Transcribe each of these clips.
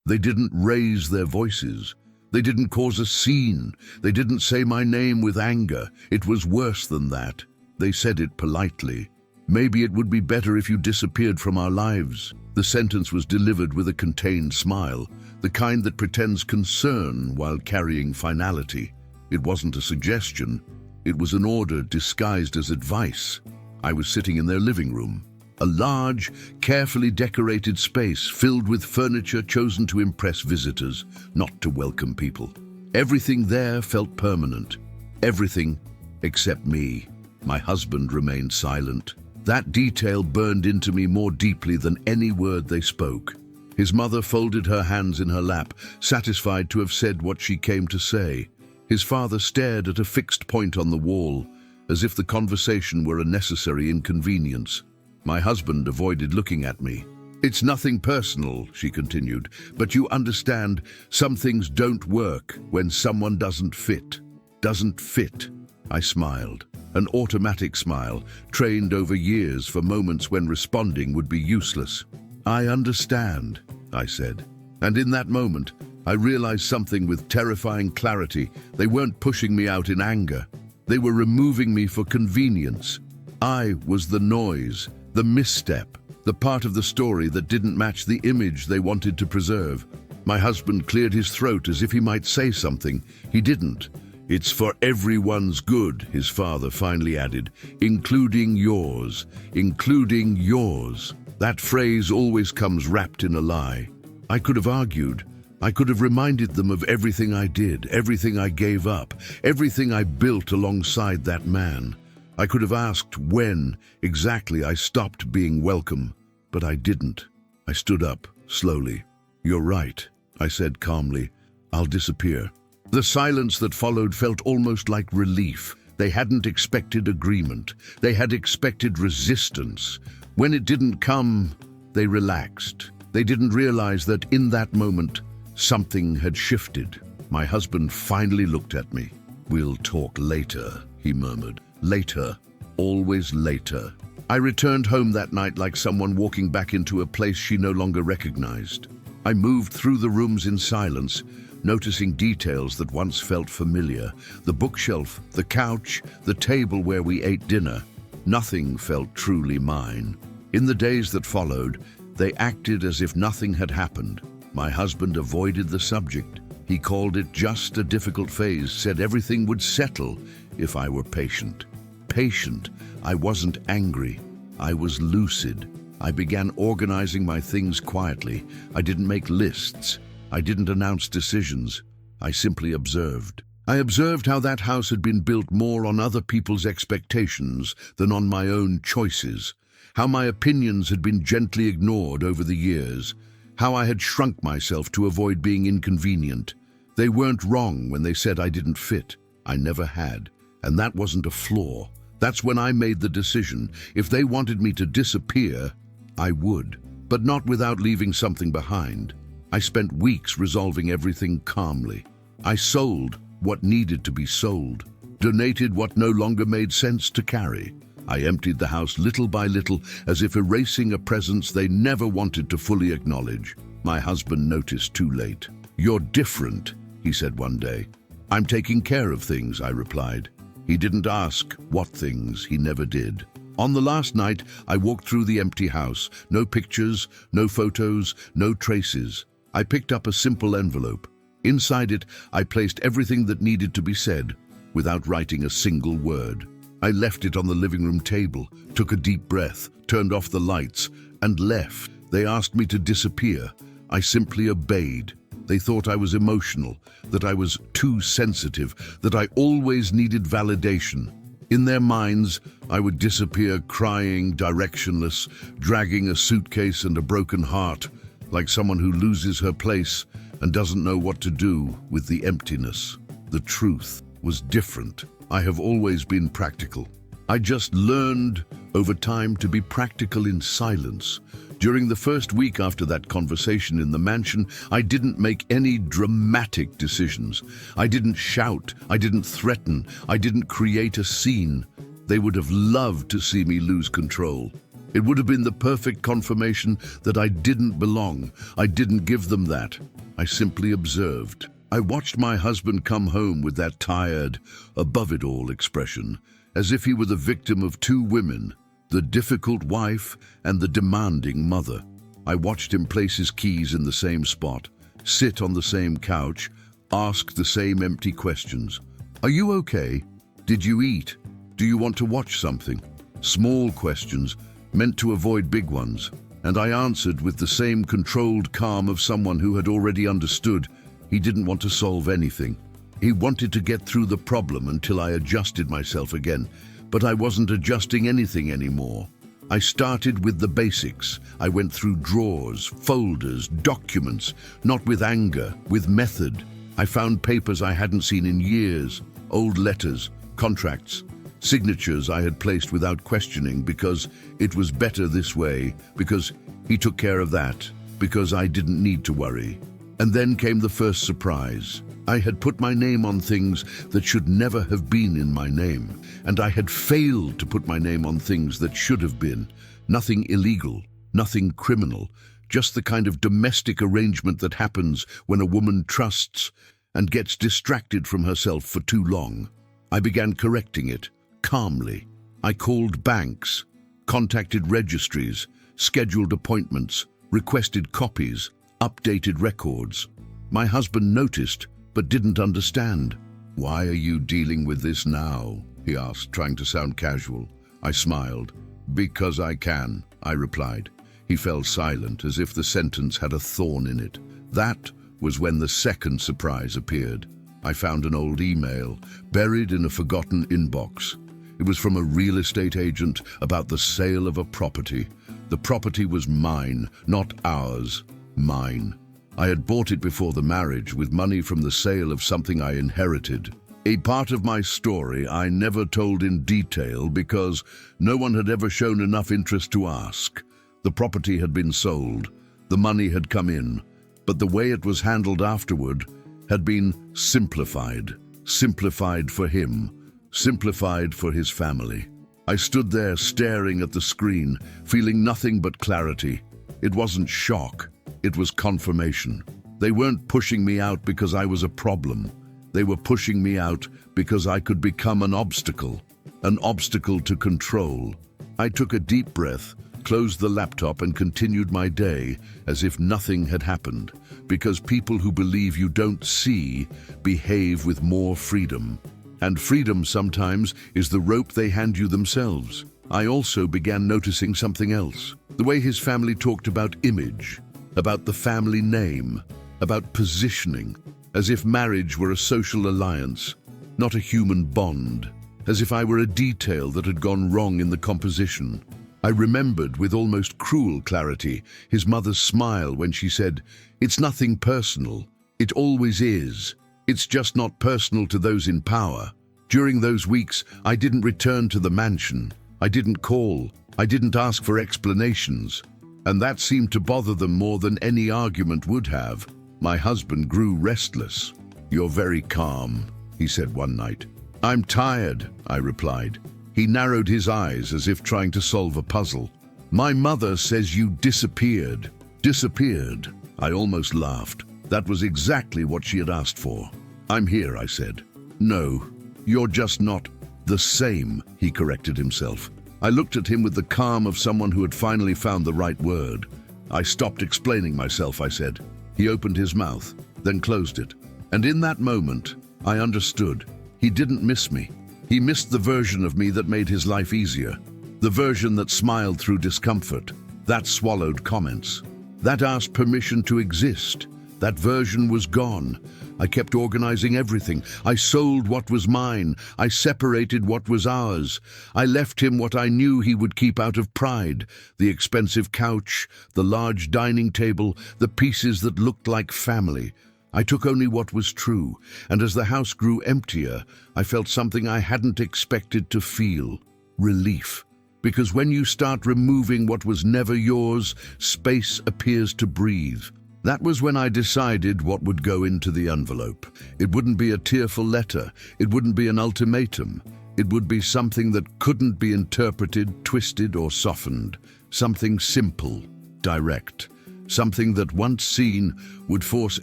They didn't raise their voices. They didn't cause a scene. They didn't say my name with anger. It was worse than that. They said it politely. Maybe it would be better if you disappeared from our lives. The sentence was delivered with a contained smile, the kind that pretends concern while carrying finality. It wasn't a suggestion. It was an order disguised as advice. I was sitting in their living room, a large, carefully decorated space filled with furniture chosen to impress visitors, not to welcome people. Everything there felt permanent. Everything except me. My husband remained silent. That detail burned into me more deeply than any word they spoke. His mother folded her hands in her lap, satisfied to have said what she came to say. His father stared at a fixed point on the wall, as if the conversation were a necessary inconvenience. My husband avoided looking at me. "It's nothing personal," she continued, "but you understand, some things don't work when someone doesn't fit. Doesn't fit." I smiled, an automatic smile, trained over years for moments when responding would be useless. "I understand," I said. And in that moment, I realized something with terrifying clarity. They weren't pushing me out in anger. They were removing me for convenience. I was the noise, the misstep, the part of the story that didn't match the image they wanted to preserve. My husband cleared his throat as if he might say something. He didn't. "It's for everyone's good," his father finally added, "including yours, including yours." That phrase always comes wrapped in a lie. I could have argued. I could have reminded them of everything I did, everything I gave up, everything I built alongside that man. I could have asked when exactly I stopped being welcome, but I didn't. I stood up, slowly. "You're right," I said calmly. "I'll disappear." The silence that followed felt almost like relief. They hadn't expected agreement. They had expected resistance. When it didn't come, they relaxed. They didn't realize that in that moment, something had shifted. My husband finally looked at me. "We'll talk later," he murmured. "Later. Always later." I returned home that night like someone walking back into a place she no longer recognized. I moved through the rooms in silence, noticing details that once felt familiar. The bookshelf, the couch, the table where we ate dinner. Nothing felt truly mine. In the days that followed, they acted as if nothing had happened. My husband avoided the subject. He called it just a difficult phase, said everything would settle if I were patient. Patient. I wasn't angry. I was lucid. I began organizing my things quietly. I didn't make lists. I didn't announce decisions. I simply observed. I observed how that house had been built more on other people's expectations than on my own choices. How my opinions had been gently ignored over the years. How I had shrunk myself to avoid being inconvenient. They weren't wrong when they said I didn't fit. I never had. And that wasn't a flaw. That's when I made the decision. If they wanted me to disappear, I would. But not without leaving something behind. I spent weeks resolving everything calmly. I sold what needed to be sold. Donated what no longer made sense to carry. I emptied the house little by little, as if erasing a presence they never wanted to fully acknowledge. My husband noticed too late. "You're different," he said one day. "I'm taking care of things," I replied. He didn't ask what things. He never did. On the last night, I walked through the empty house. No pictures, no photos, no traces. I picked up a simple envelope. Inside it, I placed everything that needed to be said, without writing a single word. I left it on the living room table, took a deep breath, turned off the lights, and left. They asked me to disappear. I simply obeyed. They thought I was emotional, that I was too sensitive, that I always needed validation. In their minds, I would disappear crying, directionless, dragging a suitcase and a broken heart, like someone who loses her place and doesn't know what to do with the emptiness. The truth was different. I have always been practical. I just learned over time to be practical in silence. During the first week after that conversation in the mansion, I didn't make any dramatic decisions. I didn't shout, I didn't threaten, I didn't create a scene. They would have loved to see me lose control. It would have been the perfect confirmation that I didn't belong. I didn't give them that. I simply observed. I watched my husband come home with that tired, above-it-all expression, as if he were the victim of two women, the difficult wife and the demanding mother. I watched him place his keys in the same spot, sit on the same couch, ask the same empty questions. Are you okay? Did you eat? Do you want to watch something? Small questions meant to avoid big ones, and I answered with the same controlled calm of someone who had already understood he didn't want to solve anything. He wanted to get through the problem until I adjusted myself again, but I wasn't adjusting anything anymore. I started with the basics. I went through drawers, folders, documents, not with anger, with method. I found papers I hadn't seen in years, old letters, contracts, signatures I had placed without questioning because it was better this way, because he took care of that, because I didn't need to worry. And then came the first surprise. I had put my name on things that should never have been in my name, and I had failed to put my name on things that should have been. Nothing illegal, nothing criminal, just the kind of domestic arrangement that happens when a woman trusts and gets distracted from herself for too long. I began correcting it, calmly. I called banks, contacted registries, scheduled appointments, requested copies, updated records. My husband noticed, but didn't understand. "Why are you dealing with this now?" he asked, trying to sound casual. I smiled. "Because I can," I replied. He fell silent, as if the sentence had a thorn in it. That was when the second surprise appeared. I found an old email, buried in a forgotten inbox. It was from a real estate agent about the sale of a property. The property was mine, not ours. Mine. I had bought it before the marriage with money from the sale of something I inherited. A part of my story I never told in detail because no one had ever shown enough interest to ask. The property had been sold. The money had come in. But the way it was handled afterward had been simplified. Simplified for him. Simplified for his family. I stood there staring at the screen, feeling nothing but clarity. It wasn't shock. It was confirmation. They weren't pushing me out because I was a problem. They were pushing me out because I could become an obstacle to control. I took a deep breath, closed the laptop and continued my day as if nothing had happened, because people who believe you don't see behave with more freedom. And freedom sometimes is the rope they hand you themselves. I also began noticing something else. The way his family talked about image, about the family name, about positioning, as if marriage were a social alliance, not a human bond, as if I were a detail that had gone wrong in the composition. I remembered with almost cruel clarity his mother's smile when she said, "It's nothing personal. It always is. It's just not personal to those in power." During those weeks, I didn't return to the mansion. I didn't call. I didn't ask for explanations. And that seemed to bother them more than any argument would have. My husband grew restless. "You're very calm," he said one night. "I'm tired," I replied. He narrowed his eyes as if trying to solve a puzzle. "My mother says you disappeared." "Disappeared?" I almost laughed. That was exactly what she had asked for. "I'm here," I said. "No, you're just not the same," he corrected himself. I looked at him with the calm of someone who had finally found the right word. "I stopped explaining myself," I said. He opened his mouth, then closed it. And in that moment, I understood. He didn't miss me. He missed the version of me that made his life easier. The version that smiled through discomfort. That swallowed comments. That asked permission to exist. That version was gone. I kept organizing everything. I sold what was mine. I separated what was ours. I left him what I knew he would keep out of pride. The expensive couch, the large dining table, the pieces that looked like family. I took only what was true, and as the house grew emptier, I felt something I hadn't expected to feel. Relief. Because when you start removing what was never yours, space appears to breathe. That was when I decided what would go into the envelope. It wouldn't be a tearful letter. It wouldn't be an ultimatum. It would be something that couldn't be interpreted, twisted, or softened. Something simple, direct. Something that once seen would force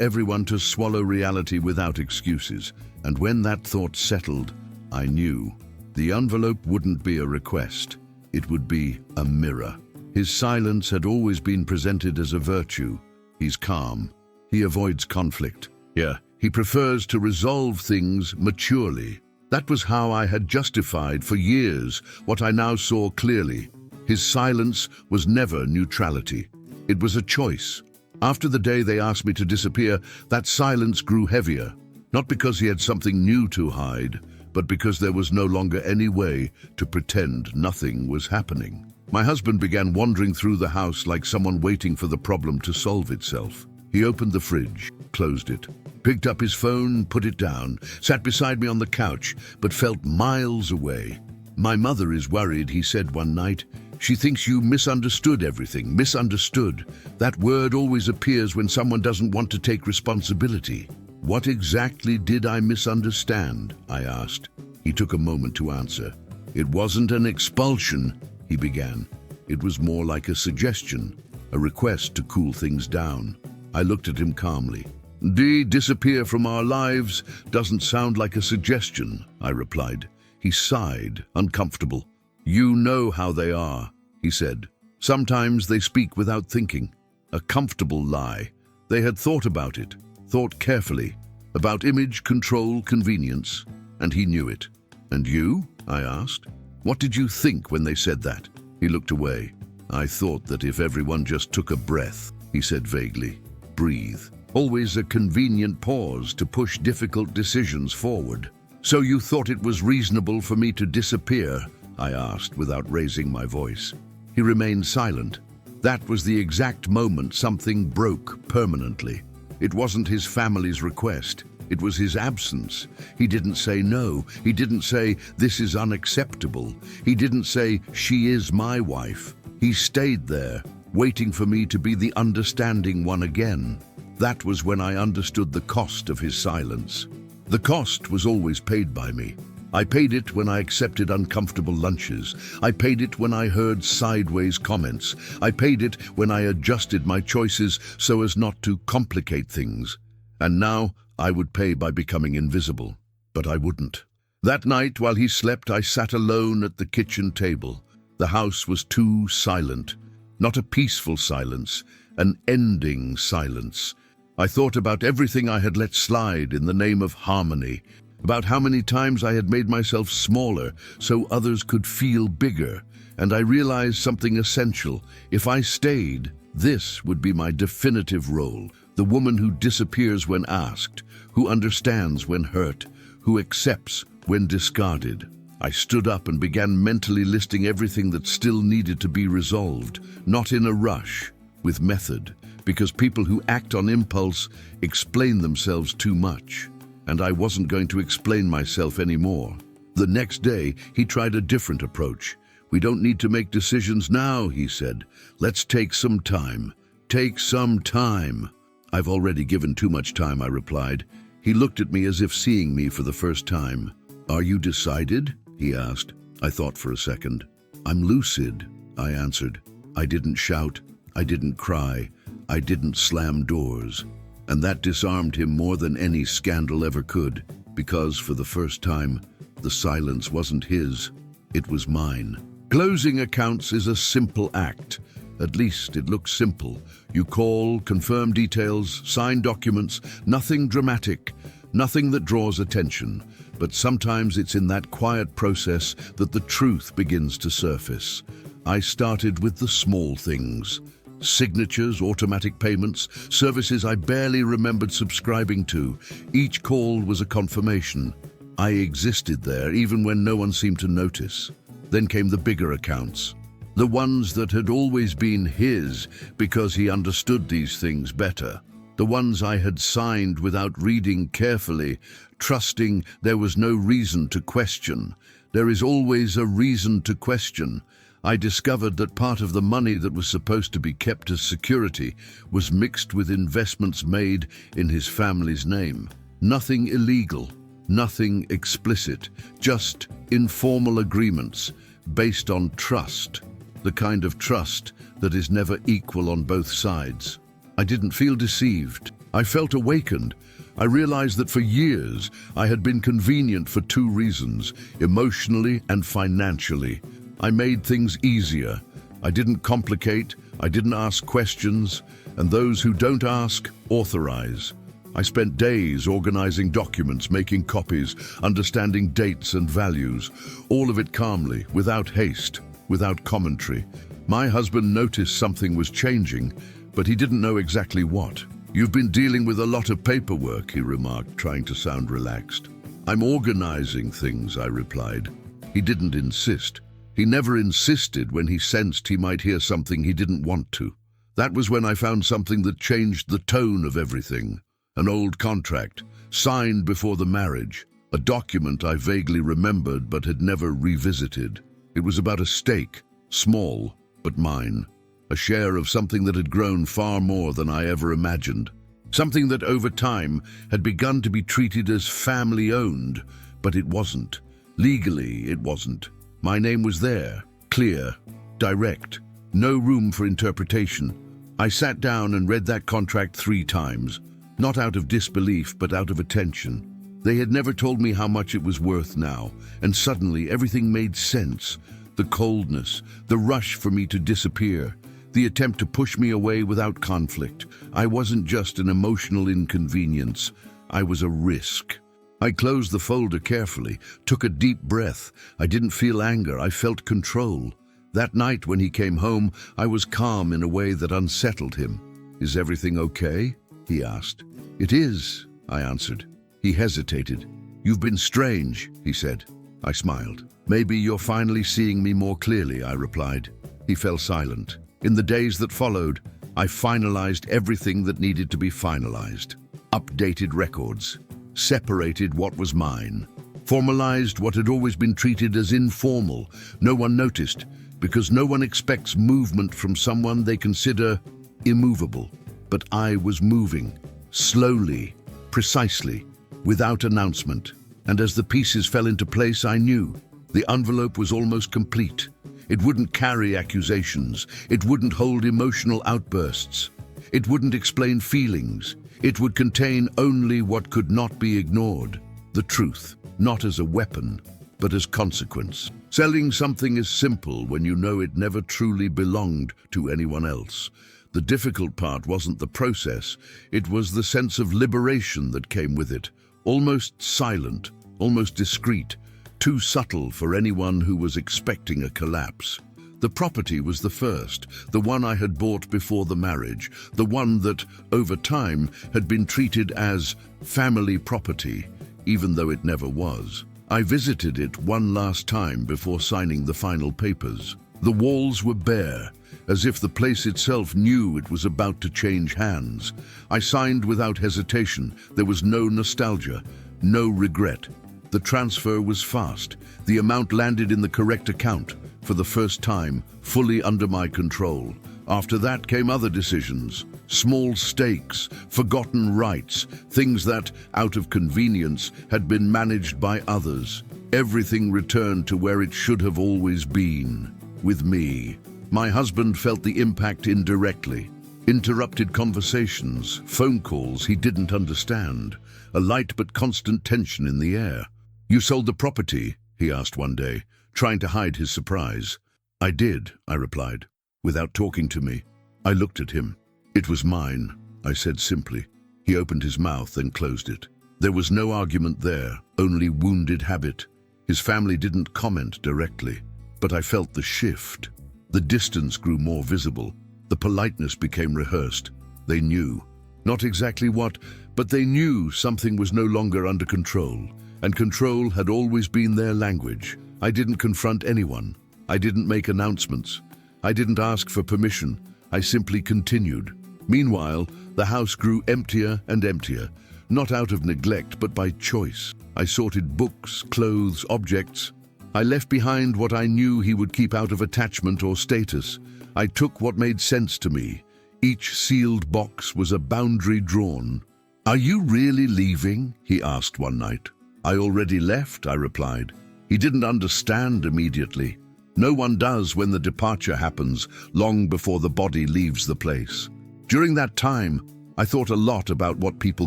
everyone to swallow reality without excuses. And when that thought settled, I knew. The envelope wouldn't be a request. It would be a mirror. His silence had always been presented as a virtue. He's calm. He avoids conflict. Yeah, he prefers to resolve things maturely. That was how I had justified for years what I now saw clearly. His silence was never neutrality. It was a choice. After the day they asked me to disappear, that silence grew heavier. Not because he had something new to hide, but because there was no longer any way to pretend nothing was happening. My husband began wandering through the house like someone waiting for the problem to solve itself. He opened the fridge, closed it, picked up his phone, put it down, sat beside me on the couch, but felt miles away. "My mother is worried," he said one night. "She thinks you misunderstood everything." Misunderstood. That word always appears when someone doesn't want to take responsibility. "What exactly did I misunderstand?" I asked. He took a moment to answer. "It wasn't an expulsion," he began. "It was more like a suggestion, a request to cool things down." I looked at him calmly. "Disappear from our lives doesn't sound like a suggestion," I replied. He sighed, uncomfortable. "You know how they are," he said. "Sometimes they speak without thinking. A comfortable lie. They had thought about it, thought carefully, about image, control, convenience, and he knew it." "And you?" I asked. "What did you think when they said that?" He looked away. "I thought that if everyone just took a breath," he said vaguely. "Breathe. Always a convenient pause to push difficult decisions forward." "So you thought it was reasonable for me to disappear?" I asked without raising my voice. He remained silent. That was the exact moment something broke permanently. It wasn't his family's request. It was his absence. He didn't say no. He didn't say, "This is unacceptable." He didn't say, "She is my wife." He stayed there, waiting for me to be the understanding one again. That was when I understood the cost of his silence. The cost was always paid by me. I paid it when I accepted uncomfortable lunches. I paid it when I heard sideways comments. I paid it when I adjusted my choices so as not to complicate things. And now I would pay by becoming invisible. But I wouldn't. That night, while he slept, I sat alone at the kitchen table. The house was too silent. Not a peaceful silence, an ending silence. I thought about everything I had let slide in the name of harmony, about how many times I had made myself smaller so others could feel bigger, and I realized something essential. If I stayed, this would be my definitive role, the woman who disappears when asked, who understands when hurt, who accepts when discarded. I stood up and began mentally listing everything that still needed to be resolved, not in a rush, with method, because people who act on impulse explain themselves too much. And I wasn't going to explain myself anymore. The next day, he tried a different approach. "We don't need to make decisions now," he said. "Let's take some time. Take some time." "I've already given too much time," I replied. He looked at me as if seeing me for the first time. "Are you decided?" he asked. I thought for a second. "I'm lucid," I answered. I didn't shout. I didn't cry. I didn't slam doors. And that disarmed him more than any scandal ever could, because for the first time, the silence wasn't his, it was mine. Closing accounts is a simple act. At least it looks simple. You call, confirm details, sign documents, nothing dramatic, nothing that draws attention. But sometimes it's in that quiet process that the truth begins to surface. I started with the small things. Signatures, automatic payments, services I barely remembered subscribing to. Each call was a confirmation. I existed there even when no one seemed to notice. Then came the bigger accounts. The ones that had always been his because he understood these things better. The ones I had signed without reading carefully, trusting there was no reason to question. There is always a reason to question. I discovered that part of the money that was supposed to be kept as security was mixed with investments made in his family's name. Nothing illegal, nothing explicit, just informal agreements based on trust, the kind of trust that is never equal on both sides. I didn't feel deceived. I felt awakened. I realized that for years I had been convenient for two reasons, emotionally and financially. I made things easier. I didn't complicate, I didn't ask questions, and those who don't ask, authorize. I spent days organizing documents, making copies, understanding dates and values, all of it calmly, without haste, without commentary. My husband noticed something was changing, but he didn't know exactly what. "You've been dealing with a lot of paperwork," he remarked, trying to sound relaxed. "I'm organizing things," I replied. He didn't insist. He never insisted when he sensed he might hear something he didn't want to. That was when I found something that changed the tone of everything. An old contract, signed before the marriage, a document I vaguely remembered but had never revisited. It was about a stake, small, but mine. A share of something that had grown far more than I ever imagined. Something that over time had begun to be treated as family-owned, but it wasn't. Legally, it wasn't. My name was there, clear, direct, no room for interpretation. I sat down and read that contract 3 times, not out of disbelief, but out of attention. They had never told me how much it was worth now, and suddenly everything made sense. The coldness, the rush for me to disappear, the attempt to push me away without conflict. I wasn't just an emotional inconvenience, I was a risk. I closed the folder carefully, took a deep breath. I didn't feel anger, I felt control. That night when he came home, I was calm in a way that unsettled him. "Is everything okay?" he asked. "It is," I answered. He hesitated. "You've been strange," he said. I smiled. "Maybe you're finally seeing me more clearly," I replied. He fell silent. In the days that followed, I finalized everything that needed to be finalized. Updated records, separated what was mine, formalized what had always been treated as informal. No one noticed, because no one expects movement from someone they consider immovable. But I was moving, slowly, precisely, without announcement. And as the pieces fell into place, I knew the envelope was almost complete. It wouldn't carry accusations. It wouldn't hold emotional outbursts. It wouldn't explain feelings. It would contain only what could not be ignored. The truth, not as a weapon, but as consequence. Selling something is simple when you know it never truly belonged to anyone else. The difficult part wasn't the process, it was the sense of liberation that came with it. Almost silent, almost discreet, too subtle for anyone who was expecting a collapse. The property was the first, the one I had bought before the marriage, the one that, over time, had been treated as family property, even though it never was. I visited it one last time before signing the final papers. The walls were bare, as if the place itself knew it was about to change hands. I signed without hesitation. There was no nostalgia, no regret. The transfer was fast. The amount landed in the correct account, for the first time, fully under my control. After that came other decisions, small stakes, forgotten rights, things that, out of convenience, had been managed by others. Everything returned to where it should have always been, with me. My husband felt the impact indirectly. Interrupted conversations, phone calls he didn't understand, a light but constant tension in the air. "You sold the property?" he asked one day, trying to hide his surprise. "I did," I replied, without talking to me. I looked at him. "It was mine," I said simply. He opened his mouth and closed it. There was no argument there, only wounded habit. His family didn't comment directly, but I felt the shift. The distance grew more visible. The politeness became rehearsed. They knew. Not exactly what, but they knew something was no longer under control, and control had always been their language. I didn't confront anyone. I didn't make announcements. I didn't ask for permission. I simply continued. Meanwhile, the house grew emptier and emptier, not out of neglect, but by choice. I sorted books, clothes, objects. I left behind what I knew he would keep out of attachment or status. I took what made sense to me. Each sealed box was a boundary drawn. "Are you really leaving?" he asked one night. "I already left," I replied. He didn't understand immediately. No one does when the departure happens, long before the body leaves the place. During that time, I thought a lot about what people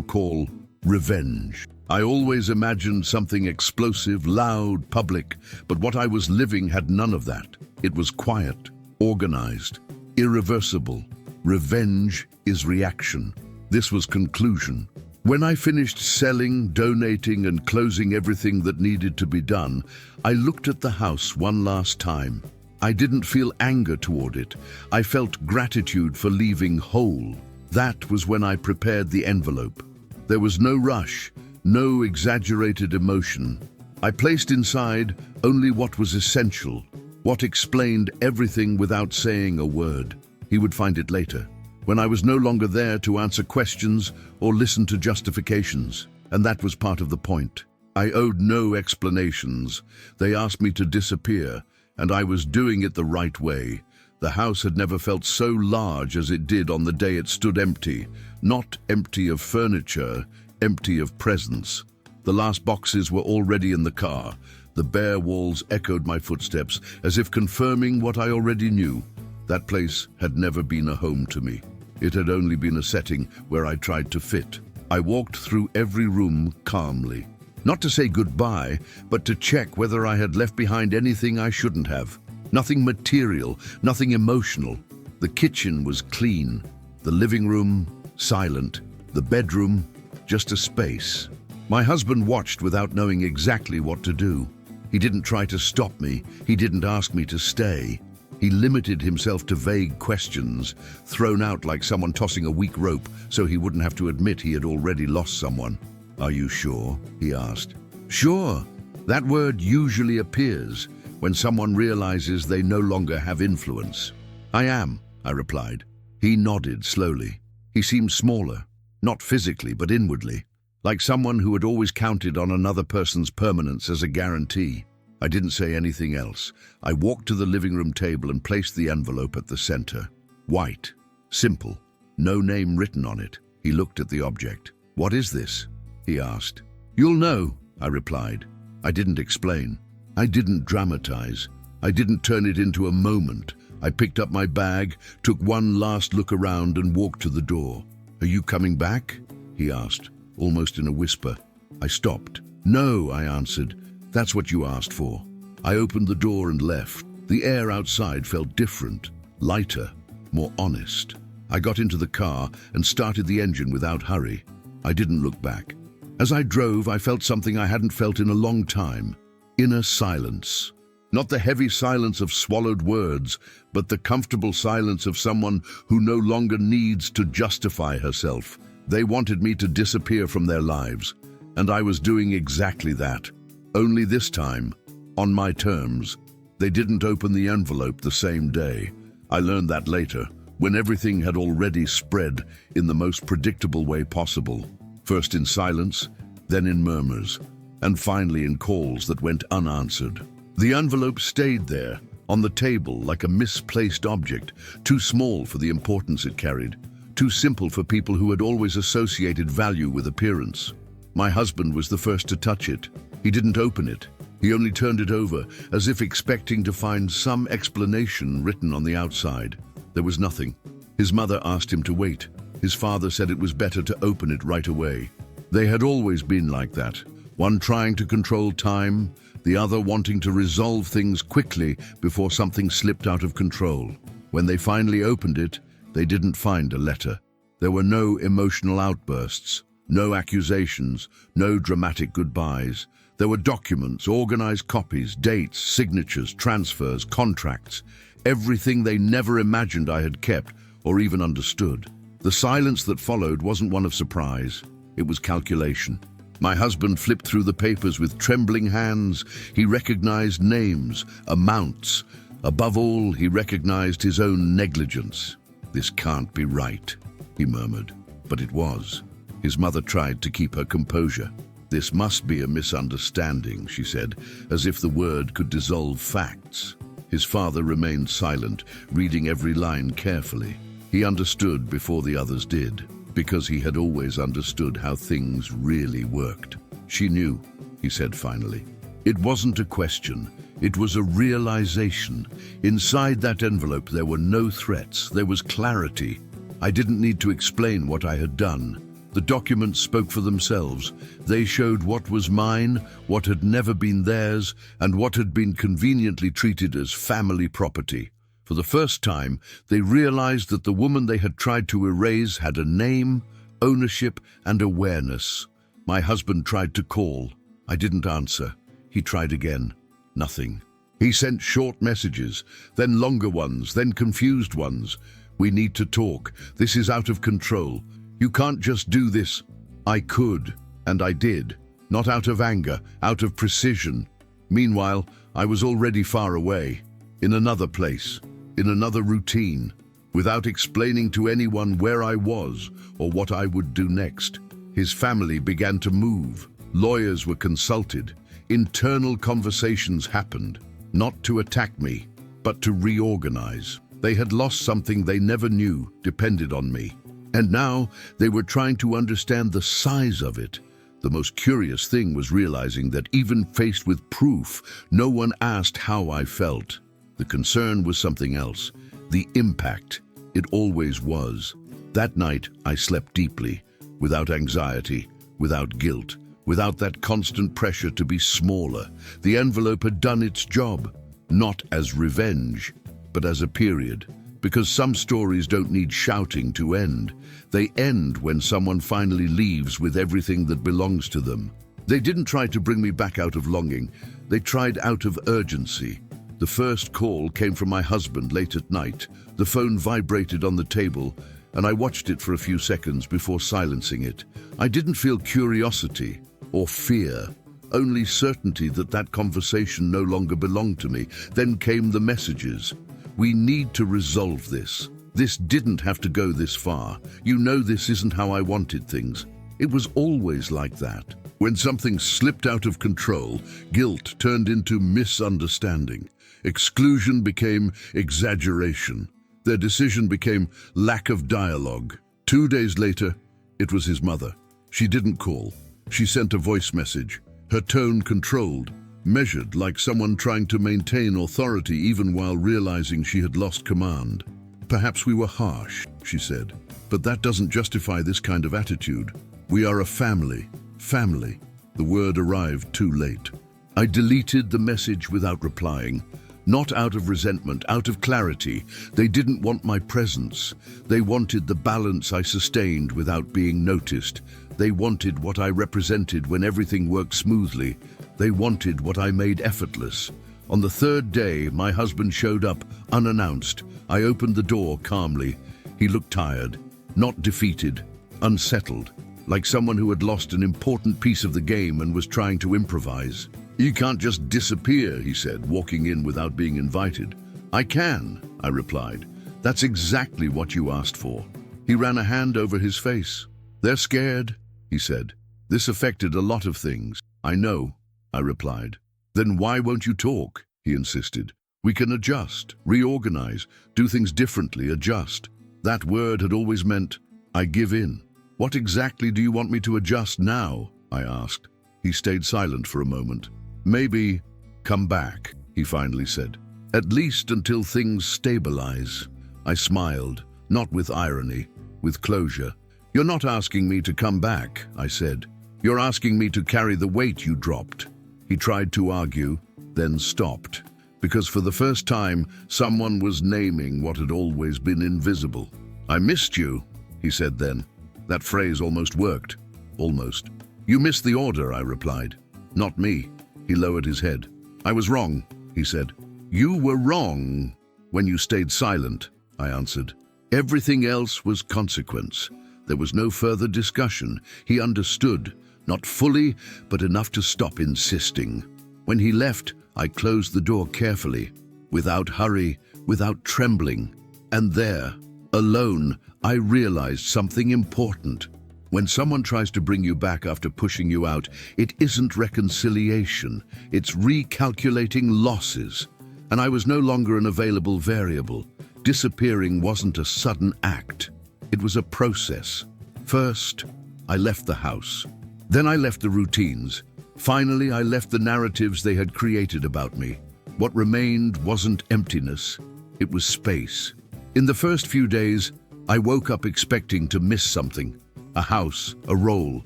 call revenge. I always imagined something explosive, loud, public, but what I was living had none of that. It was quiet, organized, irreversible. Revenge is reaction. This was conclusion. When I finished selling, donating, and closing everything that needed to be done, I looked at the house one last time. I didn't feel anger toward it. I felt gratitude for leaving whole. That was when I prepared the envelope. There was no rush, no exaggerated emotion. I placed inside only what was essential, what explained everything without saying a word. He would find it later, when I was no longer there to answer questions or listen to justifications. And that was part of the point. I owed no explanations. They asked me to disappear, and I was doing it the right way. The house had never felt so large as it did on the day it stood empty. Not empty of furniture, empty of presence. The last boxes were already in the car. The bare walls echoed my footsteps, as if confirming what I already knew. That place had never been a home to me. It had only been a setting where I tried to fit. I walked through every room calmly. Not to say goodbye, but to check whether I had left behind anything I shouldn't have. Nothing material, nothing emotional. The kitchen was clean. The living room, silent. The bedroom, just a space. My husband watched without knowing exactly what to do. He didn't try to stop me. He didn't ask me to stay. He limited himself to vague questions, thrown out like someone tossing a weak rope so he wouldn't have to admit he had already lost someone. "Are you sure?" he asked. "Sure." That word usually appears when someone realizes they no longer have influence. "I am," I replied. He nodded slowly. He seemed smaller, not physically but inwardly, like someone who had always counted on another person's permanence as a guarantee. I didn't say anything else. I walked to the living room table and placed the envelope at the center. White, simple, no name written on it. He looked at the object. "What is this?" he asked. "You'll know," I replied. I didn't explain. I didn't dramatize. I didn't turn it into a moment. I picked up my bag, took one last look around and walked to the door. "Are you coming back?" he asked, almost in a whisper. I stopped. "No," I answered. "That's what you asked for." I opened the door and left. The air outside felt different, lighter, more honest. I got into the car and started the engine without hurry. I didn't look back. As I drove, I felt something I hadn't felt in a long time. Inner silence. Not the heavy silence of swallowed words, but the comfortable silence of someone who no longer needs to justify herself. They wanted me to disappear from their lives, and I was doing exactly that. Only this time, on my terms. They didn't open the envelope the same day. I learned that later, when everything had already spread in the most predictable way possible. First in silence, then in murmurs, and finally in calls that went unanswered. The envelope stayed there, on the table like a misplaced object, too small for the importance it carried, too simple for people who had always associated value with appearance. My husband was the first to touch it. He didn't open it. He only turned it over, as if expecting to find some explanation written on the outside. There was nothing. His mother asked him to wait. His father said it was better to open it right away. They had always been like that, one trying to control time, the other wanting to resolve things quickly before something slipped out of control. When they finally opened it, they didn't find a letter. There were no emotional outbursts, no accusations, no dramatic goodbyes. There were documents, organized copies, dates, signatures, transfers, contracts, everything they never imagined I had kept or even understood. The silence that followed wasn't one of surprise. It was calculation. My husband flipped through the papers with trembling hands. He recognized names, amounts. Above all, he recognized his own negligence. "This can't be right," he murmured. But it was. His mother tried to keep her composure. "This must be a misunderstanding," she said, as if the word could dissolve facts. His father remained silent, reading every line carefully. He understood before the others did, because he had always understood how things really worked. "She knew," he said finally. It wasn't a question, it was a realization. Inside that envelope there were no threats, there was clarity. I didn't need to explain what I had done. The documents spoke for themselves. They showed what was mine, what had never been theirs, and what had been conveniently treated as family property. For the first time, they realized that the woman they had tried to erase had a name, ownership, and awareness. My husband tried to call. I didn't answer. He tried again. Nothing. He sent short messages, then longer ones, then confused ones. We need to talk. This is out of control. You can't just do this. I could, and I did. Not out of anger, out of precision. Meanwhile, I was already far away, in another place, in another routine, without explaining to anyone where I was or what I would do next. His family began to move. Lawyers were consulted. Internal conversations happened, not to attack me, but to reorganize. They had lost something they never knew depended on me. And now they were trying to understand the size of it. The most curious thing was realizing that even faced with proof, no one asked how I felt. The concern was something else. The impact. It always was. That night, I slept deeply, without anxiety, without guilt, without that constant pressure to be smaller. The envelope had done its job, not as revenge, but as a period. Because some stories don't need shouting to end. They end when someone finally leaves with everything that belongs to them. They didn't try to bring me back out of longing. They tried out of urgency. The first call came from my husband late at night. The phone vibrated on the table, and I watched it for a few seconds before silencing it. I didn't feel curiosity or fear, only certainty that that conversation no longer belonged to me. Then came the messages. We need to resolve this. This didn't have to go this far. You know this isn't how I wanted things. It was always like that. When something slipped out of control, guilt turned into misunderstanding. Exclusion became exaggeration. Their decision became lack of dialogue. 2 days later, it was his mother. She didn't call. She sent a voice message. Her tone controlled, measured, like someone trying to maintain authority even while realizing she had lost command. Perhaps we were harsh, she said, but that doesn't justify this kind of attitude. We are a family. Family. The word arrived too late. I deleted the message without replying. Not out of resentment, out of clarity. They didn't want my presence. They wanted the balance I sustained without being noticed. They wanted what I represented when everything worked smoothly. They wanted what I made effortless. On the third day, my husband showed up, unannounced. I opened the door calmly. He looked tired, not defeated, unsettled, like someone who had lost an important piece of the game and was trying to improvise. You can't just disappear, he said, walking in without being invited. I can, I replied. That's exactly what you asked for. He ran a hand over his face. They're scared, he said. This affected a lot of things. I know, I replied. Then why won't you talk? He insisted. We can adjust, reorganize, do things differently, adjust. That word had always meant, I give in. What exactly do you want me to adjust now? I asked. He stayed silent for a moment. Maybe come back, he finally said. At least until things stabilize. I smiled, not with irony, with closure. You're not asking me to come back, I said. You're asking me to carry the weight you dropped. He tried to argue, then stopped. Because for the first time, someone was naming what had always been invisible. I missed you, he said then. That phrase almost worked. Almost. You missed the order, I replied. Not me. He lowered his head. I was wrong, he said. You were wrong when you stayed silent, I answered. Everything else was consequence. There was no further discussion. He understood, not fully, but enough to stop insisting. When he left, I closed the door carefully, without hurry, without trembling. And there, alone, I realized something important. When someone tries to bring you back after pushing you out, it isn't reconciliation. It's recalculating losses. And I was no longer an available variable. Disappearing wasn't a sudden act. It was a process. First, I left the house. Then I left the routines. Finally, I left the narratives they had created about me. What remained wasn't emptiness. It was space. In the first few days, I woke up expecting to miss something, a house, a role,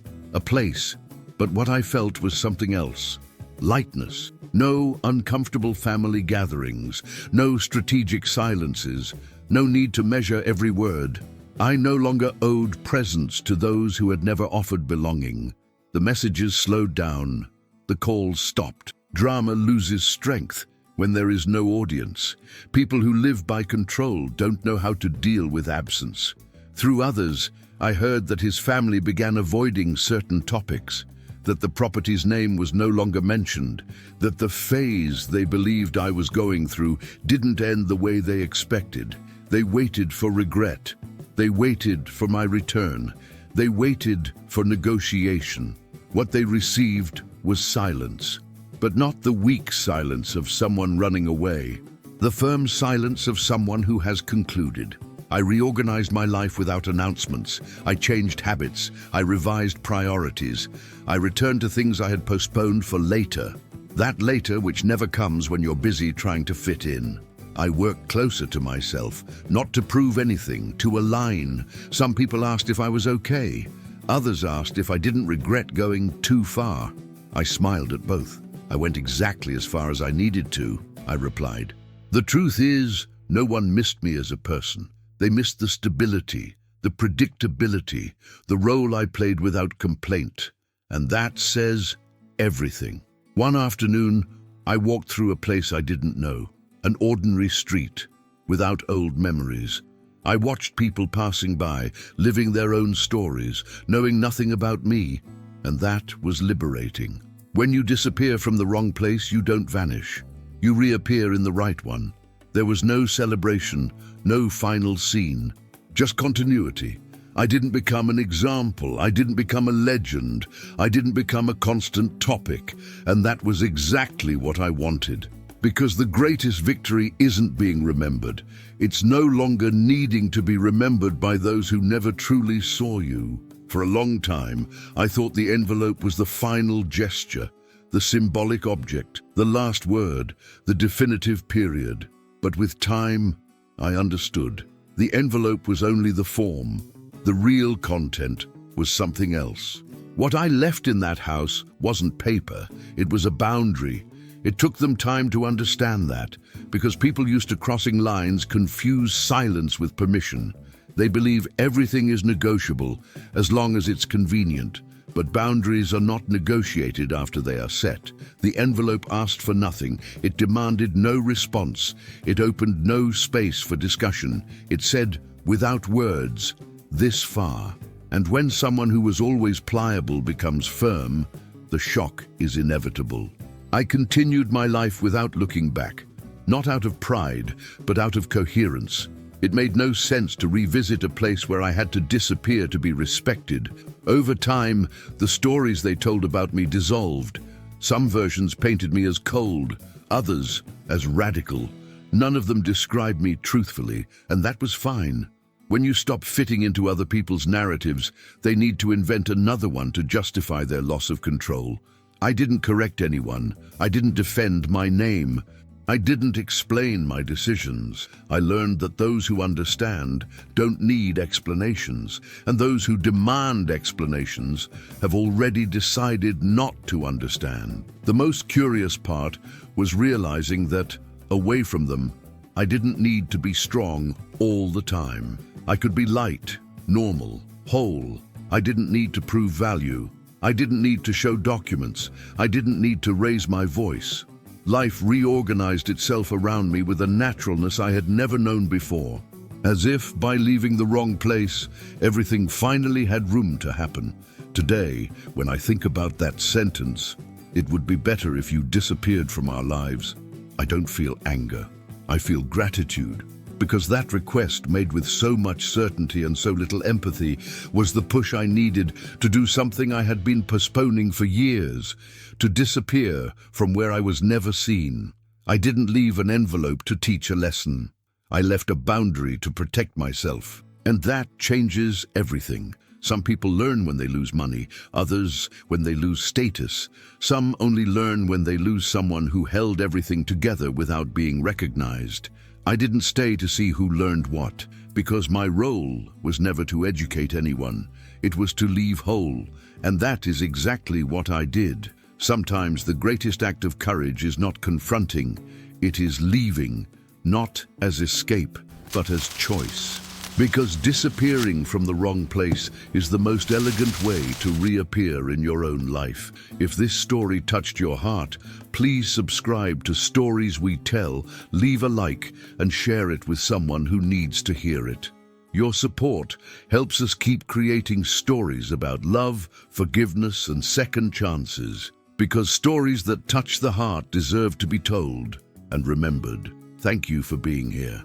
a place, but what I felt was something else. Lightness. No uncomfortable family gatherings, no strategic silences, no need to measure every word. I no longer owed presents to those who had never offered belonging. The messages slowed down. The calls stopped. Drama loses strength when there is no audience. People who live by control don't know how to deal with absence. Through others, I heard that his family began avoiding certain topics, that the property's name was no longer mentioned, that the phase they believed I was going through didn't end the way they expected. They waited for regret. They waited for my return. They waited for negotiation. What they received was silence, but not the weak silence of someone running away. The firm silence of someone who has concluded. I reorganized my life without announcements. I changed habits. I revised priorities. I returned to things I had postponed for later. That later which never comes when you're busy trying to fit in. I worked closer to myself, not to prove anything, to align. Some people asked if I was okay. Others asked if I didn't regret going too far. I smiled at both. I went exactly as far as I needed to, I replied. The truth is, no one missed me as a person. They missed the stability, the predictability, the role I played without complaint. And that says everything. One afternoon, I walked through a place I didn't know, an ordinary street, without old memories. I watched people passing by, living their own stories, knowing nothing about me, and that was liberating. When you disappear from the wrong place, you don't vanish. You reappear in the right one. There was no celebration, no final scene, just continuity. I didn't become an example. I didn't become a legend. I didn't become a constant topic. And that was exactly what I wanted. Because the greatest victory isn't being remembered. It's no longer needing to be remembered by those who never truly saw you. For a long time, I thought the envelope was the final gesture, the symbolic object, the last word, the definitive period. But with time, I understood. The envelope was only the form. The real content was something else. What I left in that house wasn't paper. It was a boundary. It took them time to understand that, because people used to crossing lines confuse silence with permission. They believe everything is negotiable as long as it's convenient. But boundaries are not negotiated after they are set. The envelope asked for nothing. It demanded no response. It opened no space for discussion. It said, without words, this far. And when someone who was always pliable becomes firm, the shock is inevitable. I continued my life without looking back, not out of pride, but out of coherence. It made no sense to revisit a place where I had to disappear to be respected. Over time, the stories they told about me dissolved. Some versions painted me as cold, others as radical. None of them described me truthfully, and that was fine. When you stop fitting into other people's narratives, they need to invent another one to justify their loss of control. I didn't correct anyone. I didn't defend my name. I didn't explain my decisions. I learned that those who understand don't need explanations, and those who demand explanations have already decided not to understand. The most curious part was realizing that, away from them, I didn't need to be strong all the time. I could be light, normal, whole. I didn't need to prove value. I didn't need to show documents. I didn't need to raise my voice. Life reorganized itself around me with a naturalness I had never known before. As if, by leaving the wrong place, everything finally had room to happen. Today, when I think about that sentence, it would be better if you disappeared from our lives. I don't feel anger. I feel gratitude. Because that request, made with so much certainty and so little empathy, was the push I needed to do something I had been postponing for years, to disappear from where I was never seen. I didn't leave an envelope to teach a lesson. I left a boundary to protect myself. And that changes everything. Some people learn when they lose money, others when they lose status. Some only learn when they lose someone who held everything together without being recognized. I didn't stay to see who learned what, because my role was never to educate anyone. It was to leave whole, and that is exactly what I did. Sometimes the greatest act of courage is not confronting, it is leaving, not as escape, but as choice. Because disappearing from the wrong place is the most elegant way to reappear in your own life. If this story touched your heart, please subscribe to Stories We Tell, leave a like, and share it with someone who needs to hear it. Your support helps us keep creating stories about love, forgiveness, and second chances. Because stories that touch the heart deserve to be told and remembered. Thank you for being here.